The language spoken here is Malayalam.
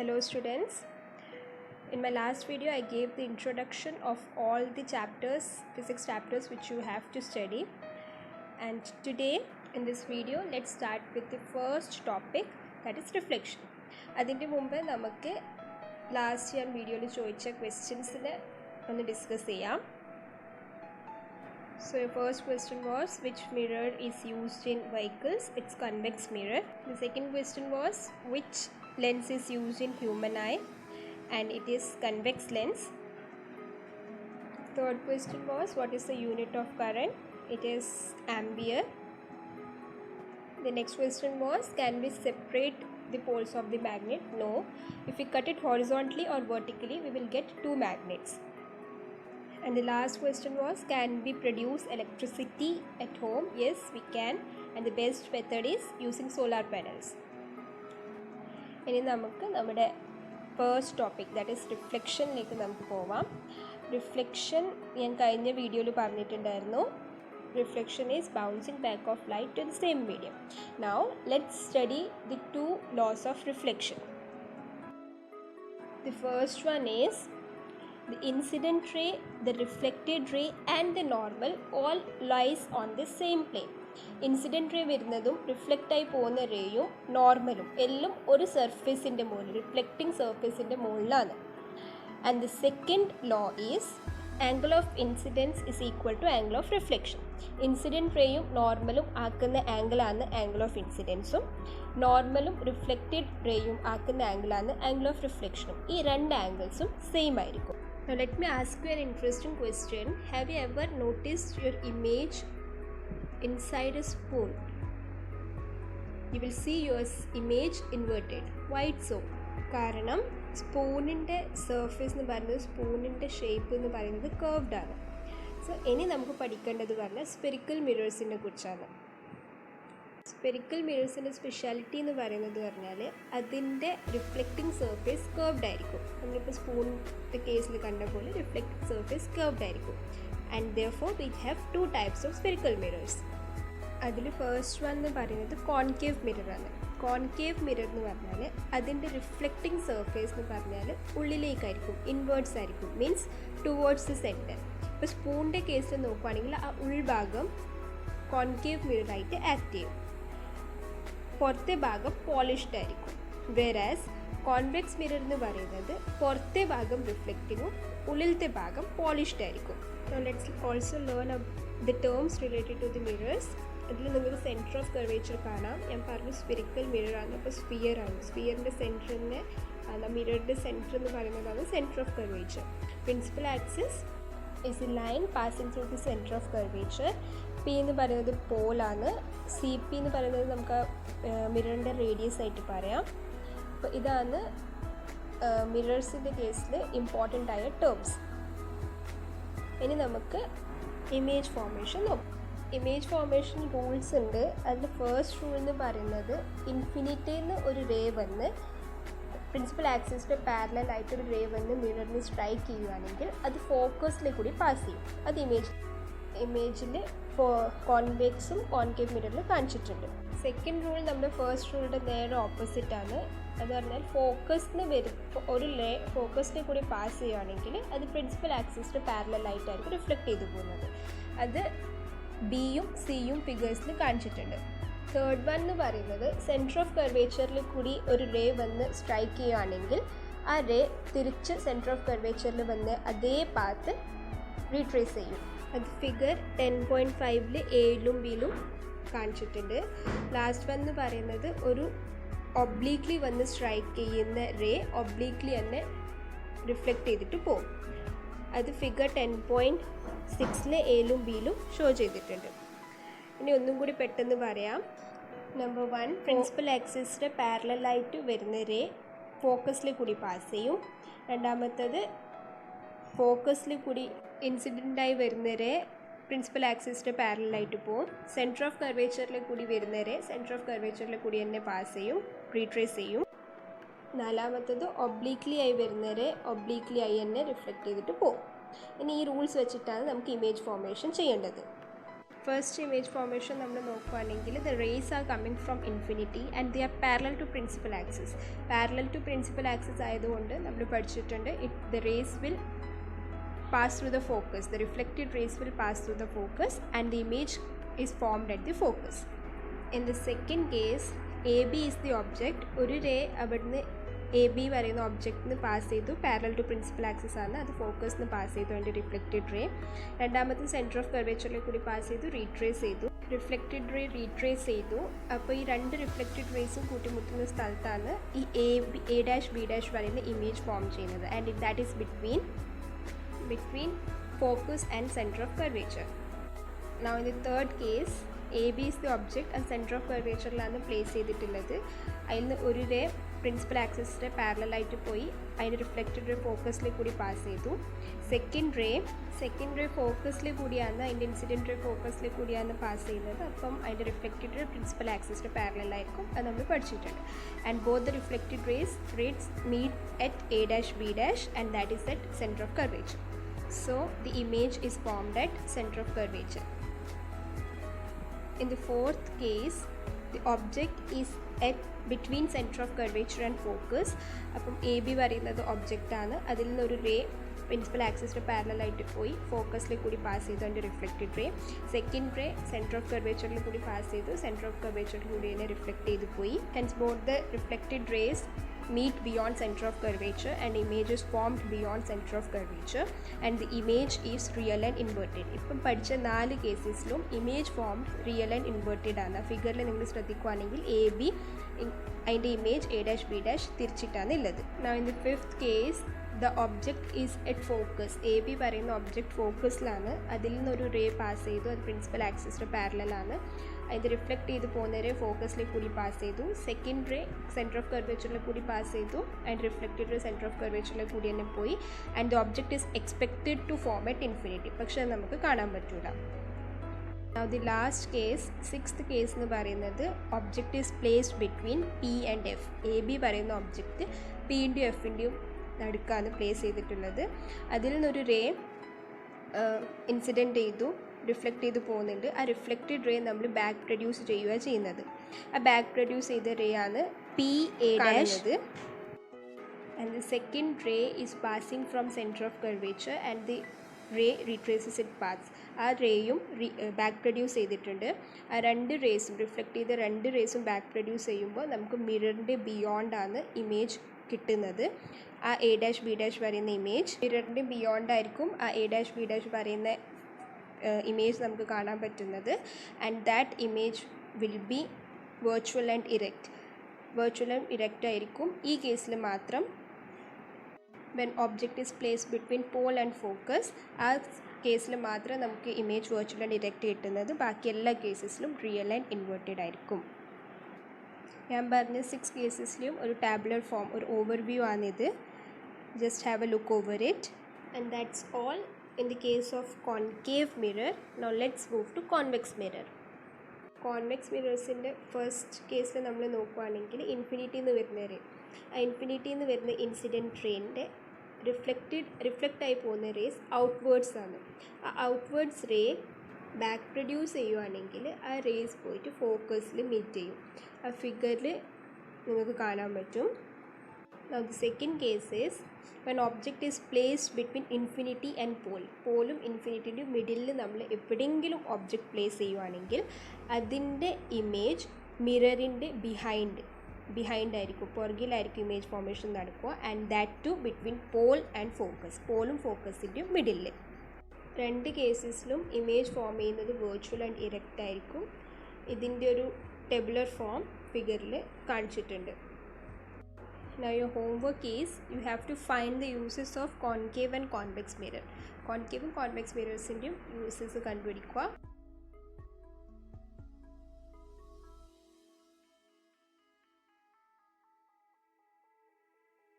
Hello students. In my last video I gave the introduction of all the chapters, physics chapters which you have to study, and today in this video let's start with the first topic, that is reflection. അതിൻ്റെ മുമ്പ് നമുക്ക് ലാസ്റ്റ് ഞാൻ വീഡിയോയിൽ ചോദിച്ച ക്വസ്റ്റ്യൻസിനെ ഒന്ന് ഡിസ്കസ് ചെയ്യാം. So your first question was, which mirror is used in vehicles? It's convex mirror. The second question was, which lens is used in human eye? And it is convex lens. Third question was, what is the unit of current? It is ampere. The next question was, can we separate the poles of the magnet? No. If we cut it horizontally or vertically, we will get two magnets. And the last question was, can we produce electricity at home? Yes, we can. And the best method is using solar panels. ഇനി നമുക്ക് നമ്മുടെ ഫസ്റ്റ് ടോപ്പിക്, ദാറ്റ് ഈസ് റിഫ്ലക്ഷനിലേക്ക് നമുക്ക് പോവാം. റിഫ്ലക്ഷൻ ഞാൻ കഴിഞ്ഞ വീഡിയോയിൽ പറഞ്ഞിട്ടുണ്ടായിരുന്നു. Reflection is bouncing back of light to the same medium. Now let's study the two laws of reflection. The first one is, the incident ray, the reflected ray and the normal all lies on the same plane. Incident ray വരുന്നതും റിഫ്ലക്റ്റ് ആയി പോകുന്ന റേയും നോർമലും എല്ലാം ഒരു സർഫേസിൻ്റെ മുകളിൽ, റിഫ്ലക്റ്റിംഗ് സർഫേസിൻ്റെ മുകളിലാണ്. And the second law is, angle of incidence is equal to angle of reflection. Incident റേയും നോർമലും ആക്കുന്ന ആംഗിളാണ് ആംഗിൾ ഓഫ് ഇൻസിഡൻസും, നോർമലും റിഫ്ലക്റ്റഡ് റേയും ആക്കുന്ന ആംഗിളാണ് ആംഗിൾ ഓഫ് റിഫ്ലക്ഷനും. ഈ രണ്ട് ആംഗിൾസും സെയിം ആയിരിക്കും. Now let me ask you an interesting question. Have you ever noticed your image inside a spoon? You will see your image inverted. Why so? കാരണം സ്പൂണിൻ്റെ സർഫേസ് എന്ന് പറയുന്നത്, സ്പൂണിൻ്റെ ഷേപ്പ് എന്ന് പറയുന്നത് കർവ്ഡ് ആണ്. സോ ഇനി നമുക്ക് പഠിക്കേണ്ടത് പറഞ്ഞാൽ സ്പെറിക്കൽ മിറേഴ്സിനെ കുറിച്ചാണ്. സ്പെറിക്കൽ മിറേഴ്സിൻ്റെ സ്പെഷ്യാലിറ്റി എന്ന് പറയുന്നത് പറഞ്ഞാൽ അതിൻ്റെ റിഫ്ലക്റ്റിംഗ് സർഫേസ് കർവ്ഡ് ആയിരിക്കും. നമ്മളിപ്പോൾ സ്പൂണിൻ്റെ കേസിൽ കണ്ട പോലെ റിഫ്ലക്റ്റിംഗ് സർഫേസ് കർവ്ഡ് ആയിരിക്കും. And therefore we have two types of spherical mirrors. അതിൽ ഫസ്റ്റ് വൺ എന്ന് പറയുന്നത് കോൺകേവ് മിററാണ്. കോൺകേവ് മിറർ എന്ന് പറഞ്ഞാൽ അതിൻ്റെ റിഫ്ലക്റ്റിംഗ് സർഫേസ് എന്ന് പറഞ്ഞാൽ ഉള്ളിലേക്കായിരിക്കും, ഇൻവേർട്സ് ആയിരിക്കും, മീൻസ് ടുവേർഡ്സ് ദി സെൻറ്റർ. ഇപ്പോൾ സ്പൂണിൻ്റെ കേസിൽ നോക്കുകയാണെങ്കിൽ ആ ഉൾഭാഗം കോൺകേവ് മിററായിട്ട് ആക്ട് ചെയ്യും, പുറത്തെ ഭാഗം പോളിഷ്ഡ് ആയിരിക്കും. വെറാസ് കോൺവെക്സ് മിറർ എന്ന് പറയുന്നത് പുറത്തെ ഭാഗം റിഫ്ലക്റ്റിങ്ങും ഉള്ളിലത്തെ ഭാഗം പോളിഷ്ഡ് ആയിരിക്കും. So let's also learn the terms related to the mirrors. അതിൽ നിങ്ങൾക്ക് സെൻറ്റർ ഓഫ് കർവേച്ചർ കാണാം. ഞാൻ പറഞ്ഞു സ്പിരിക്കൽ മിററാണ്, അപ്പോൾ സ്ഫിയർ ആണ്. സ്ഫിയറിൻ്റെ സെൻറ്ററിനെ മിററിൻ്റെ സെൻറ്റർ എന്ന് പറയുന്നതാണ് centre of curvature. Principal axis is A line passing through the centre of curvature. P എന്ന് പറയുന്നത് പോളാണ്. സി പി എന്ന് പറയുന്നത് നമുക്ക് മിററിൻ്റെ റേഡിയസ് ആയിട്ട് പറയാം. അപ്പോൾ ഇതാണ് മിറേഴ്സിൻ്റെ കേസിൽ ഇമ്പോർട്ടൻ്റ് ആയ ടേംസ്. ഇനി നമുക്ക് ഇമേജ് ഫോർമേഷൻ നോക്കാം. ഇമേജ് ഫോർമേഷൻ റൂൾസ് ഉണ്ട്. അതിൽ ഫസ്റ്റ് റൂൾ എന്ന് പറയുന്നത്, ഇൻഫിനിറ്റിയിൽ നിന്ന് ഒരു റേ വന്ന് പ്രിൻസിപ്പൽ ആക്സിസിൻ്റെ പാരലൽ ആയിട്ടൊരു റേ വന്ന് മിററിന് സ്ട്രൈക്ക് ചെയ്യുകയാണെങ്കിൽ അത് ഫോക്കസിലേക്ക് കൂടി പാസ് ചെയ്യും. അത് ഇമേജിൽ കോൺവെക്സും കോൺകേവ് മിററിൽ കാണിച്ചിട്ടുണ്ട്. സെക്കൻഡ് റൂൾ നമ്മുടെ ഫസ്റ്റ് റൂളിൻ്റെ നേരെ ഓപ്പോസിറ്റാണ്. അത് പറഞ്ഞാൽ ഒരു റേ ഫോക്കസിനെ കൂടി പാസ് ചെയ്യുകയാണെങ്കിൽ അത് പ്രിൻസിപ്പൽ ആക്സിസിൻ്റെ പാരലൽ ആയിട്ടായിരിക്കും റിഫ്ലക്റ്റ് ചെയ്തു പോകുന്നത്. അത് ബിയും സിയും ഫിഗേഴ്സിൽ കാണിച്ചിട്ടുണ്ട്. തേർഡ് വൺ എന്ന് പറയുന്നത്, സെൻറ്റർ ഓഫ് കർവേച്ചറിൽ കൂടി ഒരു റേ വന്ന് സ്ട്രൈക്ക് ചെയ്യുകയാണെങ്കിൽ ആ റേ തിരിച്ച് സെൻറ്റർ ഓഫ് കർവേച്ചറിൽ വന്ന് അതേ പാത്ത് റീട്രേസ് ചെയ്യും. അത് ഫിഗർ 10.5 എയിലും ബിയിലും കാണിച്ചിട്ടുണ്ട്. ലാസ്റ്റ് വൺ എന്ന് പറയുന്നത്, ഒരു ഒബ്ലീക്ലി വന്ന് സ്ട്രൈക്ക് ചെയ്യുന്ന റേ ഒബ്ലീക്ലി തന്നെ റിഫ്ലക്റ്റ് ചെയ്തിട്ട് പോകും. അത് ഫിഗർ 10.6 എയിലും ബിയിലും ഷോ ചെയ്തിട്ടുണ്ട്. ഇനി ഒന്നും കൂടി പെട്ടെന്ന് പറയാം. നമ്പർ 1, പ്രിൻസിപ്പൽ ആക്സിസിൻ്റെ പാരലലായിട്ട് വരുന്ന റേ ഫോക്കസിൽ കൂടി പാസ് ചെയ്യും. രണ്ടാമത്തത്, ഫോക്കസിൽ കൂടി ഇൻസിഡൻ്റായി വരുന്ന റേ പ്രിൻസിപ്പൽ ആക്സിസിൻ്റെ പാരലലായിട്ട് പോകും. സെൻറ്റർ ഓഫ് കർവേച്ചറിൽ കൂടി വരുന്ന റേ സെൻറ്റർ ഓഫ് കർവേച്ചറിൽ കൂടി തന്നെ പാസ് ചെയ്യും, റീട്രേസ് ചെയ്യും. നാലാമത്തത്, ഒബ്ലീക്ലി ആയി വരുന്ന റേ ഒബ്ലീക്ലി ആയി തന്നെ റിഫ്ലക്റ്റ് ചെയ്തിട്ട് പോകും. ഇനി ഈ റൂൾസ് വെച്ചിട്ടാണ് നമുക്ക് ഇമേജ് ഫോർമേഷൻ ചെയ്യേണ്ടത്. ഫസ്റ്റ് ഇമേജ് ഫോർമേഷൻ നമ്മൾ നോക്കുകയാണെങ്കിൽ the rays are coming from infinity and they are parallel to principal axis. Parallel to principal axis ആയതുകൊണ്ട് നമ്മൾ പഠിച്ചിട്ടുണ്ട് the rays will pass through the focus. The reflected rays will pass through the focus and the image is formed at the focus. In the second case, AB is the object. ഒരു റേ അവിടുന്ന് എ ബി പറയുന്ന ഒബ്ജക്റ്റിന് പാസ് ചെയ്തു, പാരലൽ ടു പ്രിൻസിപ്പൽ ആക്സിസ് ആണ്, അത് ഫോക്കസിന് പാസ് ചെയ്തു അതിൻ്റെ റിഫ്ലക്റ്റഡ് റേ. രണ്ടാമത്തെ സെൻറ്റർ ഓഫ് കർവേച്ചറിൽ കൂടി പാസ് ചെയ്തു, റീട്രേസ് ചെയ്തു, റിഫ്ലക്റ്റഡ് റേ റീട്രേസ് ചെയ്തു. അപ്പോൾ ഈ രണ്ട് റിഫ്ലക്റ്റഡ് റേസും കൂട്ടിമുട്ടുന്ന സ്ഥലത്താണ് ഈ എ ഡാഷ് ബി ഡാഷ് പറയുന്ന ഇമേജ് ഫോം ചെയ്യുന്നത്. And that is between focus and center of curvature. Now in the third case, AB is the object and center of curvature ലാണ് പ്ലേസ് ചെയ്തിട്ടുള്ളത്. അതിൽ നിന്ന് ഒരു റേ പ്രിൻസിപ്പൽ ആക്സിസിൻ്റെ പാരലായിട്ട് പോയി അതിൻ്റെ റിഫ്ലക്റ്റഡ് റേ ഫോക്കസിൽ കൂടി പാസ് ചെയ്തു. സെക്കൻഡ് റേ ഫോക്കസിൽ കൂടിയാണ്, അതിൻ്റെ ഇൻസിഡൻറ്റ് റേ ഫോക്കസിൽ കൂടിയാണ് പാസ് ചെയ്യുന്നത്. അപ്പം അതിൻ്റെ റിഫ്ലക്റ്റഡ് റേ പ്രിൻസിപ്പൽ ആക്സിസിൻ്റെ പാരലായിരിക്കും, അത് നമ്മൾ പഠിച്ചിട്ടുണ്ട്. And both the reflected rays meet at A dash B dash and that is at center of curvature. So the image is formed at center of curvature. In the fourth case, the object is at between center of curvature and focus. അപ്പം എ ബി പറയുന്നത് ഒബ്ജക്റ്റാണ്, അതിൽ നിന്നൊരു റേ പ്രിൻസിപ്പൽ ആക്സിസിന് പാരലായിട്ട് പോയി ഫോക്കസിൽ കൂടി പാസ് ചെയ്തു അതിൻ്റെ reflected ray. Second ray centre of കർവേച്ചറിൽ കൂടി പാസ് ചെയ്തു, സെൻറ്റർ ഓഫ് കർവേച്ചറിൽ കൂടി തന്നെ റിഫ്ലക്റ്റ് ചെയ്ത് പോയി. Hence both the reflected rays meet beyond center of curvature and image is formed beyond center of curvature and the image is real and inverted. ഇപ്പം പഠിച്ച 4 കേസസിലും image formed real and inverted ആണ്. ഫിഗറിൽ നിങ്ങൾ ശ്രദ്ധിക്കുകയാണെങ്കിൽ എ ബി അതിൻ്റെ image A dash B dash തിരിച്ചിട്ടാണ് ഉള്ളത്. Now in the fifth case, the object is at focus. A B പറയുന്ന ഒബ്ജക്റ്റ് ഫോക്കസിലാണ്, അതിൽ നിന്നൊരു റേ പാസ് ചെയ്തു, അത് പ്രിൻസിപ്പൽ ആക്സിസിൻ്റെ പാരലാണ്, അതിൻ്റെ റിഫ്ലക്റ്റ് ചെയ്ത് പോകുന്ന റേ ഫോക്കസിലേക്ക് കൂടി പാസ് ചെയ്തു. സെക്കൻഡ് റേ സെൻറ്റർ ഓഫ് കർവേച്ചറിൽ കൂടി പാസ് ചെയ്തു, അതിൻ്റെ റിഫ്ലക്റ്റഡ് റേ സെൻറ്റർ ഓഫ് കർവേച്ചറിൽ കൂടി തന്നെ പോയി. And the object is expected to form at infinity, പക്ഷേ അത് നമുക്ക് കാണാൻ പറ്റില്ല. Now the last case, sixth case എന്ന് പറയുന്നത് object is placed between P and F. A B പറയുന്ന ഒബ്ജക്റ്റ് പിൻ്റെയും എഫിൻ്റെയും നടുക്കാണ് പ്ലേസ് ചെയ്തിട്ടുള്ളത്. അതിൽ നിന്നൊരു റേ ഇൻസിഡൻറ്റ് ചെയ്തു, റിഫ്ലക്റ്റ് ചെയ്ത് പോകുന്നുണ്ട്. ആ റിഫ്ലക്റ്റഡ് റേ നമ്മൾ ബാക്ക് പ്രൊഡ്യൂസ് ചെയ്യുക ചെയ്യുന്നത്. ആ ബാക്ക് പ്രൊഡ്യൂസ് ചെയ്ത റേ ആണ് P A dash. And the second ray is passing from centre of curvature and the ray retraces it paths. ആ റേയും ബാക്ക് പ്രൊഡ്യൂസ് ചെയ്തിട്ടുണ്ട്. ആ രണ്ട് റേസും റിഫ്ലക്റ്റ് ചെയ്ത രണ്ട് റേസും ബാക്ക് പ്രൊഡ്യൂസ് ചെയ്യുമ്പോൾ നമുക്ക് മിററിൻ്റെ ബിയോണ്ടാണ് ഇമേജ് കിട്ടുന്നത്. ആ എ ഡാഷ് ബി ഡാഷ് പറയുന്ന ഇമേജ് മിററിൻ്റെ ബിയോണ്ടായിരിക്കും ആ എ ഡാഷ് ബി ഡാഷ് പറയുന്ന ഇമേജ് നമുക്ക് കാണാൻ പറ്റുന്നത്. And that image will be virtual and erect ആയിരിക്കും. ഈ കേസിൽ മാത്രം when object is placed between pole and focus, ആ കേസിൽ മാത്രം നമുക്ക് ഇമേജ് വെർച്വൽ ആൻഡ് ഇറക്റ്റ് കിട്ടുന്നത്. ബാക്കി എല്ലാ കേസസിലും റിയൽ ആൻഡ് ഇൻവേർട്ടഡ് ആയിരിക്കും. ഞാൻ പറഞ്ഞ 6 കേസസിലും ഒരു ടാബുലർ ഫോം, ഒരു ഓവർവ്യൂ ആണിത്. Just have A look over it. And that's all in the case of concave mirror. Now let's move to convex mirror. Convex മിറേഴ്സിൻ്റെ ഫസ്റ്റ് കേസിൽ നമ്മൾ നോക്കുകയാണെങ്കിൽ ഇൻഫിനിറ്റിന്ന് വരുന്ന റേ, ആ ഇൻഫിനിറ്റിന്ന് വരുന്ന ഇൻസിഡൻറ്റ് റേൻ്റെ റിഫ്ലക്റ്റായി പോകുന്ന റേസ് ഔട്ട്വേർഡ്സ് ആണ്. ആ ഔട്ട്വേർഡ്സ് റേ ബാക്ക് പ്രൊഡ്യൂസ് ചെയ്യുകയാണെങ്കിൽ ആ റേസ് പോയിട്ട് ഫോക്കസിൽ മീറ്റ് ചെയ്യും. ആ ഫിഗറിൽ നിങ്ങൾക്ക് കാണാൻ പറ്റും. Now the second case is when object is placed between infinity and pole. പോളും ഇൻഫിനിറ്റിൻ്റെ മിഡിലിൽ നമ്മൾ എവിടെയെങ്കിലും ഒബ്ജക്റ്റ് പ്ലേസ് ചെയ്യുകയാണെങ്കിൽ അതിൻ്റെ ഇമേജ് മിററിൻ്റെ ബിഹൈൻഡ് ആയിരിക്കും, പുറകിലായിരിക്കും ഇമേജ് ഫോർമേഷൻ നടക്കുക. And that too between pole and focus, പോളും ഫോക്കസിൻ്റെയും മിഡിലിൽ. രണ്ട് കേസസിലും ഇമേജ് ഫോം ചെയ്യുന്നത് വെർച്വൽ ആൻഡ് ഇറക്റ്റ് ആയിരിക്കും. ഇതിൻ്റെ ഒരു ടെബുലർ ഫോം ഫിഗറിൽ കാണിച്ചിട്ടുണ്ട്. Now your homework is you have to find the uses of concave and convex mirror. Concave and convex mirrors ൻ്റെ uses കണ്ടുപിടിക്കുക.